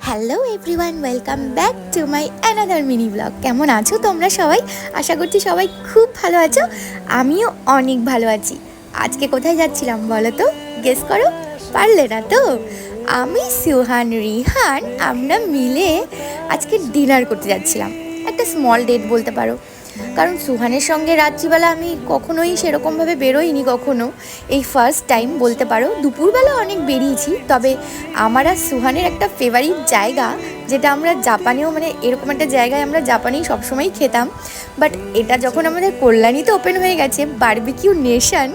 Hello everyone, welcome back to my another mini blog. কেমন আছো তোমরা সবাই? আশা করছি সবাই খুব ভালো আছো। আমিও অনেক ভালো আছি। আজকে কোথায় যাচ্ছিলাম বলো তো? গেস করো, পারলে না তো? আমি সুহান রিহান আমরা মিলে আজকে ডিনার করতে যাচ্ছিলাম। একটা স্মল ডেট বলতে পারো, কারণ সুহানের সঙ্গে রাত্রিবেলা আমি কখনোই সেরকমভাবে বেরোইনি কখনো। এই ফার্স্ট টাইম বলতে পারো। দুপুরবেলা অনেক বেরিয়েছি, তবে আমার আর সুহানের একটা ফেভারিট জায়গা, যেটা আমরা জাপানেও মানে এরকম একটা জায়গায় আমরা জাপানেই সবসময়ই খেতাম, বাট এটা যখন আমাদের কল্যাণীতে ওপেন হয়ে গেছে বারবিকিউ নেশন,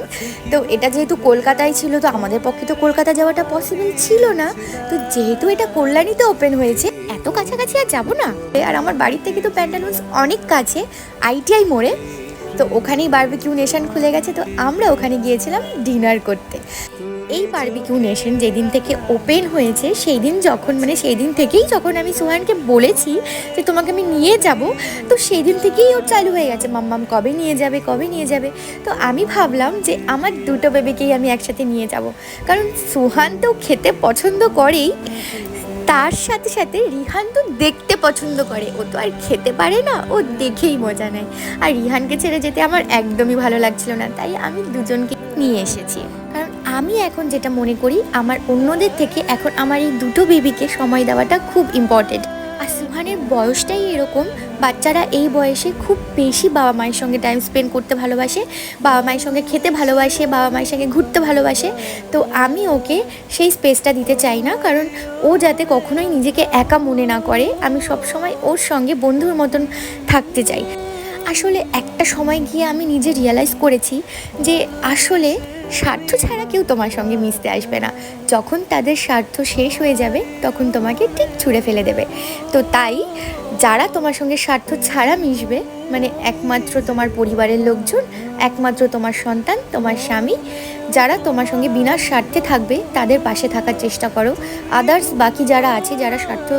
তো এটা যেহেতু কলকাতায় ছিল, তো আমাদের পক্ষে তো কলকাতা যাওয়াটা পসিবল ছিল না। তো যেহেতু এটা কল্যাণীতে ওপেন হয়েছে, এত কাছাকাছি আর যাবো না। আর আমার বাড়ির থেকে তো প্যান্টালুন্স অনেক কাছে, আইটিআই মোড়ে, তো ওখানেই বারবিকিউ নেশন খুলে গেছে। তো আমরা ওখানে গিয়েছিলাম ডিনার করতে। এই বারবিকিউ নেশন যেদিন থেকে ওপেন হয়েছে সেই দিন থেকেই যখন আমি সুহানকে বলেছি যে তোমাকে আমি নিয়ে যাব, তো সেই দিন থেকেই ওর চালু হয়ে গেছে, মাম্মাম কবে নিয়ে যাবে। তো আমি ভাবলাম যে আমার দুটো বেবিকেই আমি একসাথে নিয়ে যাব, কারণ সুহান তো খেতে পছন্দ করেই, তার সাথে সাথে রিহান তো দেখতে পছন্দ করে। ও তো আর খেতে পারে না, ও দেখেই মজা নেয়। আর রিহানকে ছেড়ে যেতে আমার একদমই ভালো লাগছিল না, তাই আমি দুজনকে নিয়ে এসেছি। কারণ আমি এখন যেটা মনে করি, আমার অন্যদের থেকে এখন আমার এই দুটো বেবিকে সময় দেওয়াটা খুব ইম্পর্টেন্ট। আর সুহানের বয়সটাই এরকম, বাচ্চারা এই বয়সে খুব বেশি বাবা মায়ের সঙ্গে টাইম স্পেন্ড করতে ভালোবাসে, বাবা মায়ের সঙ্গে খেতে ভালোবাসে, বাবা মায়ের সঙ্গে ঘুরতে ভালোবাসে। তো আমি ওকে সেই স্পেসটা দিতে চাই না, কারণ ও যাতে কখনোই নিজেকে একা মনে না করে। আমি সবসময় ওর সঙ্গে বন্ধুর মতন থাকতে চাই। আসলে একটা সময় গিয়ে আমি নিজে রিয়েলাইজ করেছি যে আসলে স্বার্থ ছাড়া কেউ তোমার সঙ্গে মিশতে আসবে না। যখন তাদের স্বার্থ শেষ হয়ে যাবে তখন তোমাকে ঠিক ছুঁড়ে ফেলে দেবে। তো তাই যারা তোমার সঙ্গে স্বার্থ ছাড়া মিশবে, মানে একমাত্র তোমার পরিবারের লোকজন, একমাত্র তোমার সন্তান, তোমার স্বামী, যারা তোমার সঙ্গে বিনা স্বার্থে থাকবে তাদের পাশে থাকার চেষ্টা করো। আদার্স বাকি যারা আছে, যারা স্বার্থ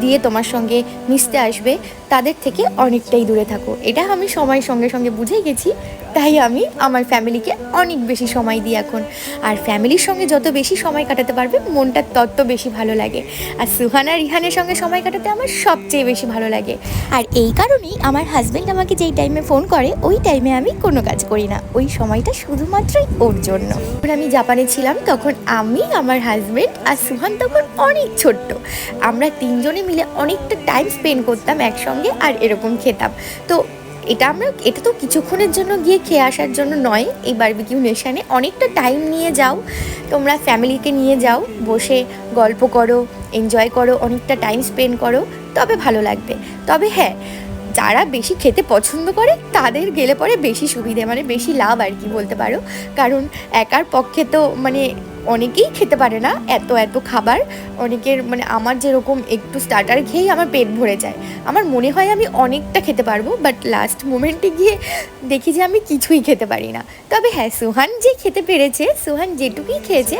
দিয়ে তোমার সঙ্গে মিশতে আসবে, তাদের থেকে অনেকটাই দূরে থাকো। এটা আমি সময়ের সঙ্গে সঙ্গে বুঝে গেছি, তাই আমি আমার ফ্যামিলিকে অনেক বেশি সময় দিই এখন। আর ফ্যামিলির সঙ্গে যত বেশি সময় কাটাতে পারবে মনটা তত বেশি ভালো লাগে। আর সুহান আর রিহানের সঙ্গে সময় কাটাতে আমার সবচেয়ে বেশি ভালো লাগে। আর এই কারণেই আমার হাজব্যান্ড আমাকে যেই টাইমে ফোন করে ওই টাইমে আমি কোনো কাজ করি না, ওই সময়টা শুধুমাত্রই ওর জন্য। যখন আমি জাপানে ছিলাম তখন আমি, আমার হাজব্যান্ড আর সুহান তখন অনেক ছোট্ট, আমরা তিনজনে মিলে অনেকটা টাইম স্পেন্ড করতাম একসঙ্গে আর এরকম খেতাম। তো এটা তো কিছুক্ষণের জন্য গিয়ে খেয়ে আসার জন্য নয়। এই বারবিকিউ নেশনে অনেকটা টাইম নিয়ে যাও, তোমরা ফ্যামিলিকে নিয়ে যাও, বসে গল্প করো, এনজয় করো, অনেকটা টাইম স্পেন্ড করো, তবে ভালো লাগবে। তবে হ্যাঁ, যারা বেশি খেতে পছন্দ করে তাদের গেলে পরে বেশি সুবিধে, মানে বেশি লাভ আর কি বলতে পারো। কারণ একার পক্ষে তো মানে অনেকেই খেতে পারে না এত এত খাবার। অনেকের মানে আমার যেরকম একটু স্টার্টার খেয়েই আমার পেট ভরে যায়, আমার মনে হয় আমি অনেকটা খেতে পারবো, বাট লাস্ট মোমেন্টে গিয়ে দেখি যে আমি কিছুই খেতে পারি না। তবে হ্যাঁ, সুহান যে খেতে পেরেছে, সুহান যেটুকুই খেয়েছে,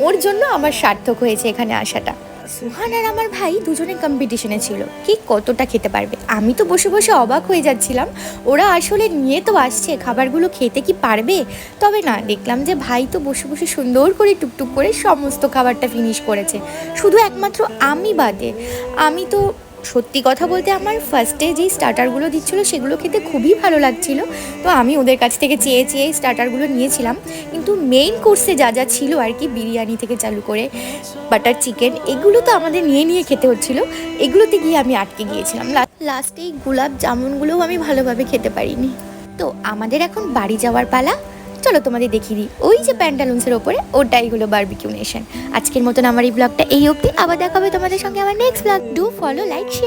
ওর জন্য আমার সার্থক হয়েছে এখানে আসাটা। সুহান আর আমার ভাই দুজনে কম্পিটিশনে ছিল কি কতটা খেতে পারবে। আমি তো বসে বসে অবাক হয়ে যাচ্ছিলাম, ওরা আসলে নিয়ে তো আসছে, খাবারগুলো খেতে কি পারবে? তবে না, দেখলাম যে ভাই তো বসে বসে সুন্দর করে টুকটুক করে সমস্ত খাবারটা ফিনিশ করেছে, শুধু একমাত্র আমি বাদে। আমি তো সত্যি কথা বলতে আমার ফার্স্টে যেই স্টার্টারগুলো দিচ্ছিলো সেগুলো খেতে খুবই ভালো লাগছিলো, তো আমি ওদের কাছ থেকে চেয়ে চেয়ে স্টার্টারগুলো নিয়েছিলাম। কিন্তু মেইন কোর্সে যা যা ছিল আর কি, বিরিয়ানি থেকে চালু করে বাটার চিকেন, এগুলো তো আমাদের নিয়ে নিয়ে খেতে হচ্ছিলো, এগুলোতে গিয়ে আমি আটকে গিয়েছিলাম। লাস্টে এই গোলাপ জামুনগুলোও আমি ভালোভাবে খেতে পারিনি। তো আমাদের এখন বাড়ি যাওয়ার পালা। চলো তোমাদের দেখিয়ে দিই, ওই যে প্যান্টালুন্সের ওপরে, ওটাই হলো বারবিকিউ নেশন। আজকের মতন আমার এই ব্লগটা এই অবধি, আবার দেখা হবে তোমাদের সঙ্গে আমার next blog. Do follow, like, share.